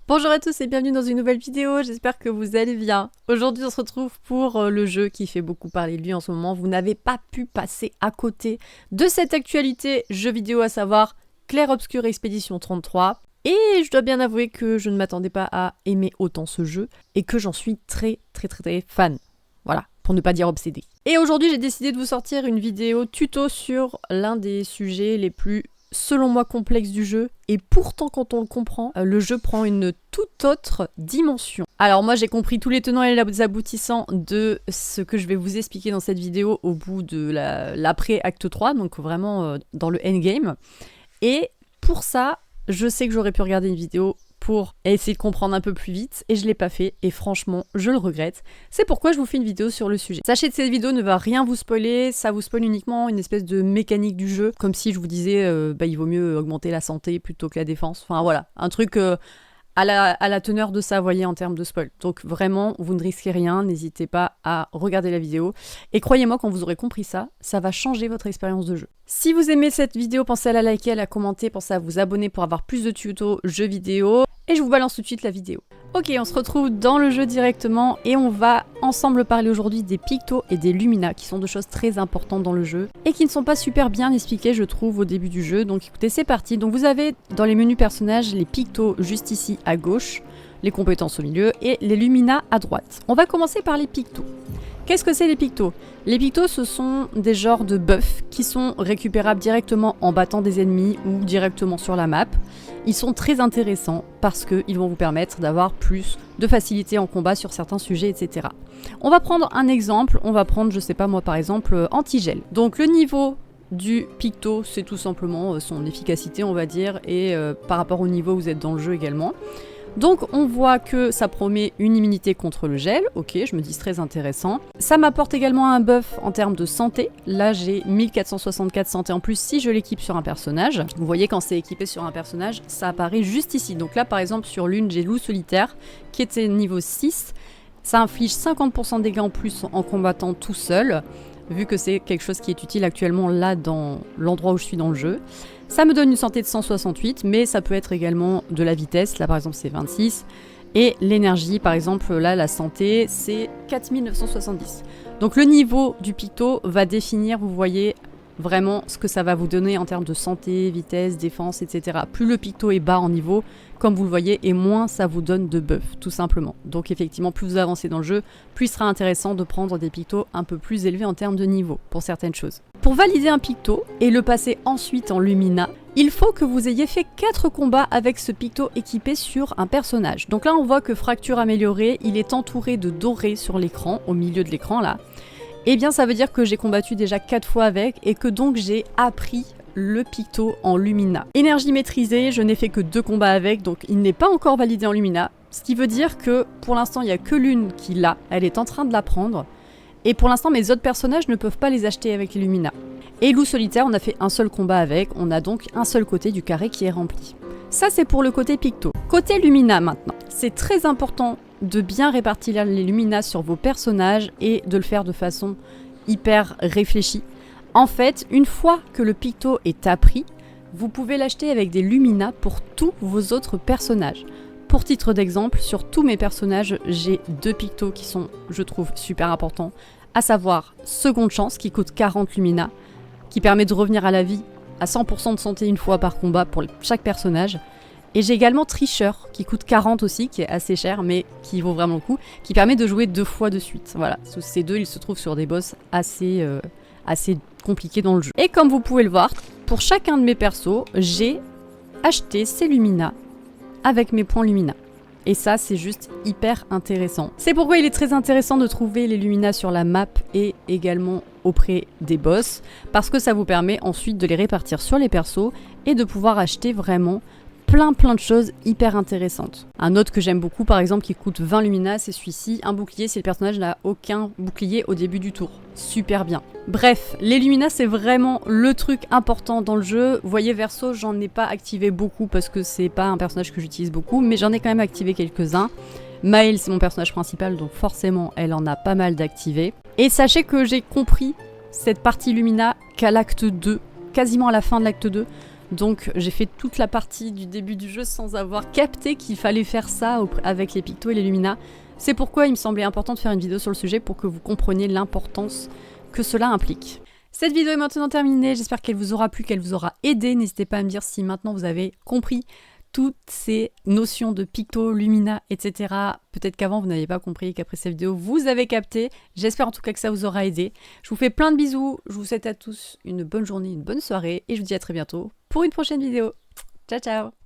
Bonjour à tous et bienvenue dans une nouvelle vidéo, j'espère que vous allez bien. Aujourd'hui on se retrouve pour le jeu qui fait beaucoup parler de lui en ce moment. Vous n'avez pas pu passer à côté de cette actualité jeu vidéo, à savoir Clair Obscur Expédition 33. Et je dois bien avouer que je ne m'attendais pas à aimer autant ce jeu et que j'en suis très fan. Voilà, pour ne pas dire obsédée. Et aujourd'hui j'ai décidé de vous sortir une vidéo tuto sur l'un des sujets les plus, selon moi, complexe du jeu, et pourtant quand on le comprend, le jeu prend une toute autre dimension. Alors moi j'ai compris tous les tenants et les aboutissants de ce que je vais vous expliquer dans cette vidéo au bout de l'après acte 3, donc vraiment dans le endgame. Et pour ça, je sais que j'aurais pu regarder une vidéo pour essayer de comprendre un peu plus vite, et je l'ai pas fait, et franchement, je le regrette. C'est pourquoi je vous fais une vidéo sur le sujet. Sachez que cette vidéo ne va rien vous spoiler, ça vous spoil uniquement une espèce de mécanique du jeu, comme si je vous disais, il vaut mieux augmenter la santé plutôt que la défense. Enfin voilà, un truc à la teneur de ça, voyez, en termes de spoil. Donc vraiment, vous ne risquez rien, n'hésitez pas à regarder la vidéo. Et croyez-moi, quand vous aurez compris ça, ça va changer votre expérience de jeu. Si vous aimez cette vidéo, pensez à la liker, à la commenter, pensez à vous abonner pour avoir plus de tutos jeux vidéo. Et je vous balance tout de suite la vidéo. Ok, on se retrouve dans le jeu directement et on va ensemble parler aujourd'hui des pictos et des lumina, qui sont deux choses très importantes dans le jeu et qui ne sont pas super bien expliquées, je trouve, au début du jeu. Donc écoutez, c'est parti. Donc vous avez dans les menus personnages les pictos juste ici à gauche, les compétences au milieu et les lumina à droite. On va commencer par les pictos. Qu'est-ce que c'est les pictos? Les pictos, ce sont des genres de buffs qui sont récupérables directement en battant des ennemis ou directement sur la map. Ils sont très intéressants parce qu'ils vont vous permettre d'avoir plus de facilité en combat sur certains sujets, etc. On va prendre un exemple, on va prendre, je sais pas moi, par exemple, anti-gel. Donc le niveau du picto, c'est tout simplement son efficacité, on va dire, et par rapport au niveau où vous êtes dans le jeu également. Donc on voit que ça promet une immunité contre le gel, ok, je me dis c'est très intéressant. Ça m'apporte également un buff en termes de santé, là j'ai 1464 santé en plus si je l'équipe sur un personnage. Vous voyez, quand c'est équipé sur un personnage, ça apparaît juste ici. Donc là par exemple sur l'une, j'ai Loup Solitaire qui était niveau 6, ça inflige 50% de dégâts en plus en combattant tout seul, vu que c'est quelque chose qui est utile actuellement là dans l'endroit où je suis dans le jeu. Ça me donne une santé de 168, mais ça peut être également de la vitesse, là par exemple c'est 26, et l'énergie, par exemple là la santé c'est 4970. Donc le niveau du picto va définir, vous voyez, vraiment ce que ça va vous donner en termes de santé, vitesse, défense, etc. Plus le picto est bas en niveau, comme vous le voyez, et moins ça vous donne de buff, tout simplement. Donc effectivement, plus vous avancez dans le jeu, plus il sera intéressant de prendre des pictos un peu plus élevés en termes de niveau, pour certaines choses. Pour valider un picto et le passer ensuite en lumina, il faut que vous ayez fait 4 combats avec ce picto équipé sur un personnage. Donc là on voit que fracture améliorée, il est entouré de doré sur l'écran, au milieu de l'écran là. Eh bien ça veut dire que j'ai combattu déjà 4 fois avec et que donc j'ai appris le picto en lumina. Énergie maîtrisée, je n'ai fait que 2 combats avec, donc il n'est pas encore validé en lumina. Ce qui veut dire que pour l'instant il n'y a que l'une qui l'a, elle est en train de l'apprendre. Et pour l'instant mes autres personnages ne peuvent pas les acheter avec les lumina. Et Loup Solitaire, on a fait un seul combat avec, on a donc un seul côté du carré qui est rempli. Ça c'est pour le côté picto. Côté lumina maintenant, c'est très important de bien répartir les lumina sur vos personnages et de le faire de façon hyper réfléchie. En fait, une fois que le picto est appris, vous pouvez l'acheter avec des lumina pour tous vos autres personnages. Pour titre d'exemple, sur tous mes personnages, j'ai 2 pictos qui sont, je trouve, super importants, à savoir Seconde Chance qui coûte 40 lumina, qui permet de revenir à la vie à 100% de santé une fois par combat pour chaque personnage. Et j'ai également Tricheur qui coûte 40 aussi, qui est assez cher mais qui vaut vraiment le coup, qui permet de jouer 2 fois de suite. Voilà, ces deux ils se trouvent sur des boss assez compliqués dans le jeu. Et comme vous pouvez le voir, pour chacun de mes persos, j'ai acheté ces lumina avec mes points lumina. Et ça c'est juste hyper intéressant. C'est pourquoi il est très intéressant de trouver les lumina sur la map et également auprès des boss, parce que ça vous permet ensuite de les répartir sur les persos et de pouvoir acheter vraiment plein de choses hyper intéressantes. Un autre que j'aime beaucoup par exemple qui coûte 20 lumina, c'est celui-ci, un bouclier si le personnage n'a aucun bouclier au début du tour. Super bien. Bref, les lumina c'est vraiment le truc important dans le jeu. Vous voyez Verso, j'en ai pas activé beaucoup parce que c'est pas un personnage que j'utilise beaucoup, mais j'en ai quand même activé quelques-uns. Maëlle c'est mon personnage principal, donc forcément elle en a pas mal d'activés. Et sachez que j'ai compris cette partie lumina qu'à l'acte 2, quasiment à la fin de l'acte 2, Donc j'ai fait toute la partie du début du jeu sans avoir capté qu'il fallait faire ça avec les pictos et les Lumina. C'est pourquoi il me semblait important de faire une vidéo sur le sujet pour que vous compreniez l'importance que cela implique. Cette vidéo est maintenant terminée, j'espère qu'elle vous aura plu, qu'elle vous aura aidé. N'hésitez pas à me dire si maintenant vous avez compris toutes ces notions de picto, lumina, etc. Peut-être qu'avant vous n'avez pas compris, qu'après cette vidéo vous avez capté. J'espère en tout cas que ça vous aura aidé. Je vous fais plein de bisous, je vous souhaite à tous une bonne journée, une bonne soirée et je vous dis à très bientôt pour une prochaine vidéo. Ciao ciao!